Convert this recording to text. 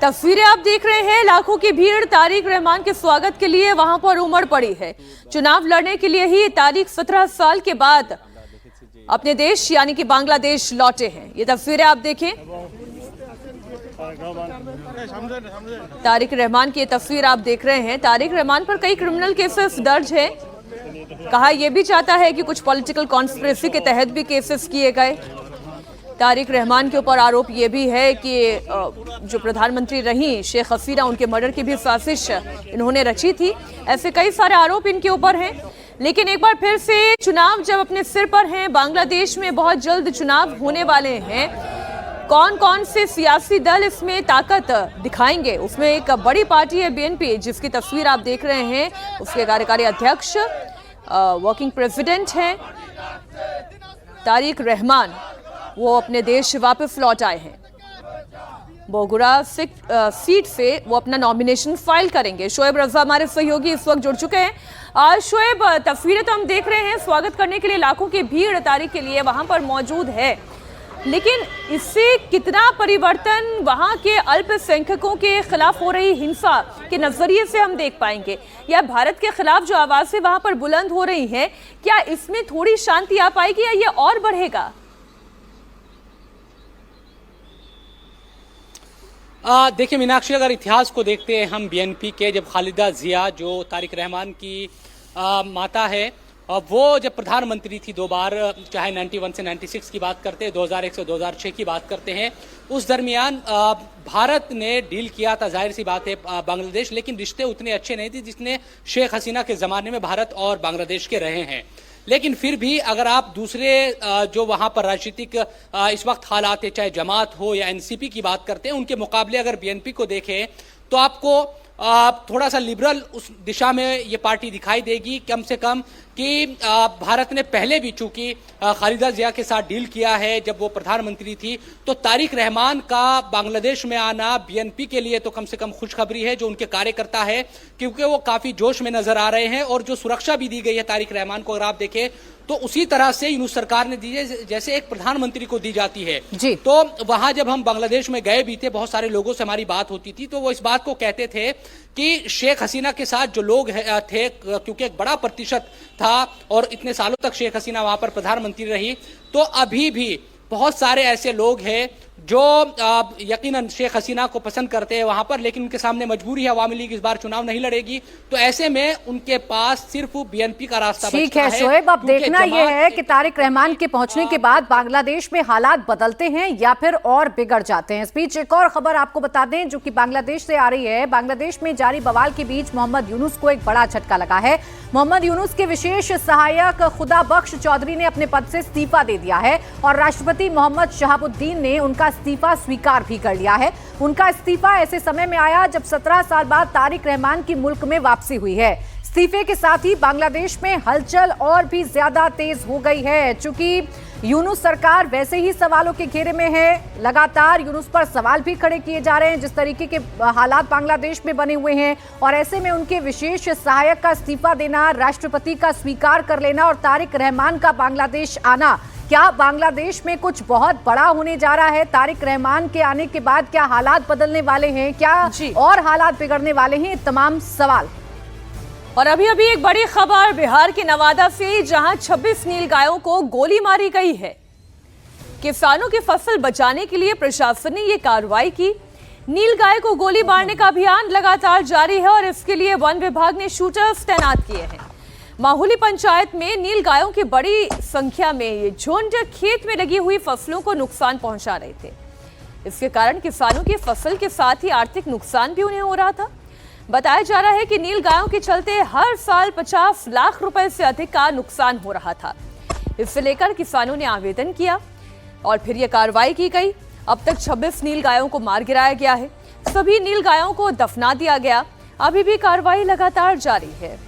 तस्वीरें आप देख रहे हैं, लाखों की भीड़ तारिक रहमान के स्वागत के लिए वहां पर उमड़ पड़ी है। चुनाव लड़ने के लिए ही तारिक 17 साल के बाद अपने देश यानी कि बांग्लादेश लौटे हैं। ये तस्वीरें आप देखें, तारिक रहमान की ये तस्वीर आप देख रहे हैं। तारिक रहमान पर कई क्रिमिनल केसेस दर्ज है। कहा यह भी चाहता है कि कुछ पॉलिटिकल कॉन्स्पिरेसी के तहत भी केसेस किए गए। तारिक रहमान के ऊपर आरोप ये भी है कि जो प्रधानमंत्री रही शेख हसीना, उनके मर्डर की भी साजिश इन्होंने रची थी। ऐसे कई सारे आरोप इनके ऊपर हैं। लेकिन एक बार फिर से चुनाव जब अपने सिर पर हैं, बांग्लादेश में बहुत जल्द चुनाव होने वाले हैं, कौन कौन से सियासी दल इसमें ताकत दिखाएंगे? उसमें एक बड़ी पार्टी है बीएनपी, जिसकी तस्वीर आप देख रहे हैं। उसके कार्यकारी अध्यक्ष वर्किंग प्रेसिडेंट हैं तारिक रहमान। वो अपने देश वापस लौट आए हैं। बोगुरा सीट से वो अपना नॉमिनेशन फाइल करेंगे। शोएब रजा हमारे सहयोगी इस वक्त जुड़ चुके हैं। शोएब, तस्वीरें तो हम देख रहे हैं, स्वागत करने के लिए लाखों की भीड़ तारिक के लिए वहां पर मौजूद है, लेकिन इससे कितना परिवर्तन वहां के अल्पसंख्यकों के खिलाफ हो रही हिंसा के नजरिए से हम देख पाएंगे, या भारत के खिलाफ जो आवाजें वहां पर बुलंद हो रही हैं, क्या इसमें थोड़ी शांति आ पाएगी या ये और बढ़ेगा? देखिए मीनाक्षी, अगर इतिहास को देखते हैं हम बीएनपी के, जब खालिदा जिया जो तारिक रहमान की माता है, वो जब प्रधानमंत्री थी 2 बार, चाहे 91 से 96 की बात करते हैं, 2001 से 2006 की बात करते हैं, उस दरमियान भारत ने डील किया था, जाहिर सी बात है, बांग्लादेश, लेकिन रिश्ते उतने अच्छे नहीं थे जितने शेख हसीना के ज़माने में भारत और बांग्लादेश के रहे हैं। लेकिन फिर भी अगर आप दूसरे जो वहां पर राजनीतिक इस वक्त हालात है, चाहे जमात हो या एनसीपी की बात करते हैं, उनके मुकाबले अगर बीएनपी को देखें तो आपको थोड़ा सा लिबरल उस दिशा में ये पार्टी दिखाई देगी। कम से कम कि भारत ने पहले भी चूंकि खालिदा जिया के साथ डील किया है जब वो प्रधानमंत्री थी, तो तारिक रहमान का बांग्लादेश में आना बीएनपी के लिए तो कम से कम खुशखबरी है, जो उनके कार्यकर्ता है, क्योंकि वो काफी जोश में नजर आ रहे हैं। और जो सुरक्षा भी दी गई है तारिक रहमान को, अगर आप देखें तो उसी तरह से यूनुस सरकार ने दी है जैसे एक प्रधानमंत्री को दी जाती है जी। तो वहां जब हम बांग्लादेश में गए भी थे, बहुत सारे लोगों से हमारी बात होती थी, तो वो इस बात को कहते थे कि शेख हसीना के साथ जो लोग थे, क्योंकि एक बड़ा प्रतिशत था और इतने सालों तक शेख हसीना वहां पर प्रधानमंत्री रही, तो अभी भी बहुत सारे ऐसे लोग हैं जो यकीनन शेख हसीना को पसंद करते हैं वहां पर, लेकिन उनके सामने मजबूरी है, अवामी लीग इस बार चुनाव नहीं लड़ेगी, तो ऐसे में उनके पास सिर्फ बीएनपी का रास्ता बचता है। ठीक है शोएब, अब देखना यह है कि तारिक रहमान के पहुंचने के बाद बांग्लादेश में हालात बदलते हैं या फिर और बिगड़ जाते हैं। इस बीच एक और खबर आपको बता दें जो कि बांग्लादेश से आ रही है। बांग्लादेश में जारी बवाल के बीच मोहम्मद यूनुस को एक बड़ा झटका लगा है। मोहम्मद यूनुस के विशेष सहायक खुदा बख्श चौधरी ने अपने पद से इस्तीफा दे दिया है और राष्ट्रपति मोहम्मद शहाबुद्दीन ने उनका इस्तीफा स्वीकार भी कर लिया है। उनका इस्तीफा ऐसे समय में आया जब 17 साल बाद तारिक रहमान की मुल्क में वापसी हुई है। इस्तीफे के साथ ही बांग्लादेश में हलचल और भी ज्यादा तेज हो गई है। चूंकि यूनुस सरकार वैसे ही सवालों के घेरे में है, लगातार यूनुस पर सवाल भी खड़े किए जा रहे हैं जिस तरीके के हालात बांग्लादेश में बने हुए हैं, और ऐसे में उनके विशेष सहायक का इस्तीफा देना, राष्ट्रपति का स्वीकार कर लेना और तारिक रहमान का बांग्लादेश आना, क्या बांग्लादेश में कुछ बहुत बड़ा होने जा रहा है? तारिक रहमान के आने के बाद क्या हालात बदलने वाले हैं, क्या और हालात बिगड़ने वाले हैं? तमाम सवाल। और अभी एक बड़ी खबर बिहार के नवादा से, जहां 26 नीलगायों को गोली मारी गई है। किसानों की फसल बचाने के लिए प्रशासन ने ये कार्रवाई की। नीलगाय को गोली मारने का अभियान लगातार जारी है और इसके लिए वन विभाग ने शूटर्स तैनात किए हैं। माहौली पंचायत में नीलगायों की बड़ी संख्या में ये झुंड खेत में लगी हुई फसलों को नुकसान पहुंचा रहे थे। इसके कारण किसानों की फसल के साथ ही आर्थिक नुकसान भी उन्हें हो रहा था। बताया जा रहा है कि नीलगायों के चलते हर साल 50 लाख रुपए से अधिक का नुकसान हो रहा था। इससे लेकर किसानों ने आवेदन किया और फिर यह कार्रवाई की गई। अब तक 26 नीलगायों को मार गिराया गया है। सभी नीलगायों को दफना दिया गया। अभी भी कार्रवाई लगातार जारी है।